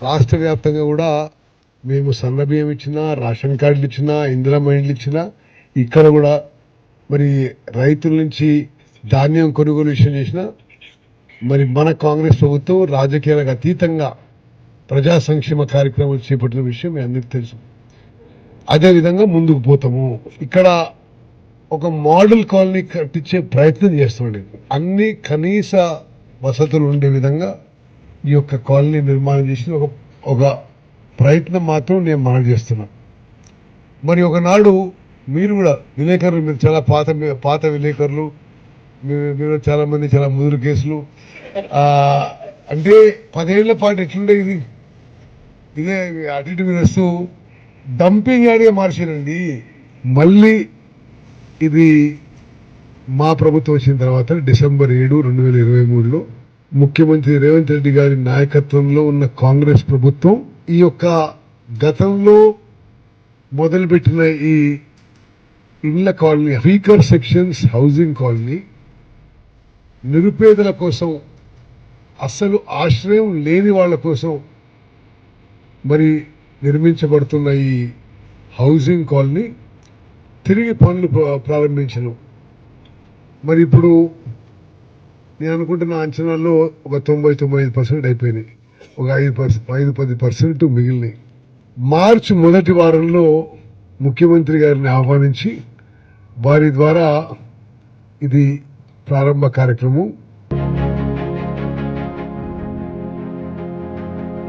రాష్ట్ర వ్యాప్తంగా కూడా మేము సన్నబియ్యం ఇచ్చినా, రేషన్ కార్డులు ఇచ్చినా, ఇందిరమ్మ ఇండ్లు ఇచ్చినా, ఇక్కడ కూడా మరి రైతుల నుంచి ధాన్యం కొనుగోలు విషయం చేసిన మరి మన కాంగ్రెస్ ప్రభుత్వం రాజకీయాలకు అతీతంగా ప్రజా సంక్షేమ కార్యక్రమాలు చేపట్టిన విషయం మీ అందరికీ తెలుసు. అదేవిధంగా ముందుకు పోతాము. ఇక్కడ ఒక మోడల్ కాలనీ కట్టించే ప్రయత్నం చేస్తుండే, అన్ని కనీస వసతులు ఉండే విధంగా ఈ యొక్క కాలనీ నిర్మాణం చేసి ఒక ప్రయత్నం మాత్రం నేను మనం చేస్తున్నా. మరి ఒకనాడు మీరు కూడా విలేకరులు, మీరు చాలా పాత విలేకరులు, మీరు చాలా మంది చాలా ముదురు కేసులు, అంటే 10 ఏళ్ల పాటు ఎట్లుండేది, ఇదే అటు ఇటు వస్తూ డంపింగ్ యార్డ్గా మార్చారండి. మళ్ళీ ఇది మా ప్రభుత్వం వచ్చిన తర్వాత డిసెంబర్ 7, 2023లో ముఖ్యమంత్రి రేవంత్ రెడ్డి గారి నాయకత్వంలో ఉన్న కాంగ్రెస్ ప్రభుత్వం ఈ యొక్క గతంలో మొదలుపెట్టిన ఈ ఇళ్ల colony, weaker sections housing colony, నిరుపేదల కోసం, అస్సలు ఆశ్రయం లేని వాళ్ళ కోసం మరి నిర్మించబడుతున్న ఈ హౌసింగ్ కాలనీ తిరిగి పనులు ప్రారంభించను. మరి ఇప్పుడు నేను అనుకుంటున్న అంచనాల్లో ఒక 90-95% అయిపోయినాయి. ఒక 5-10% మిగిలినాయి. మార్చి మొదటి వారంలో ముఖ్యమంత్రి గారిని ఆహ్వానించి వారి ద్వారా ఇది ప్రారంభ కార్యక్రమం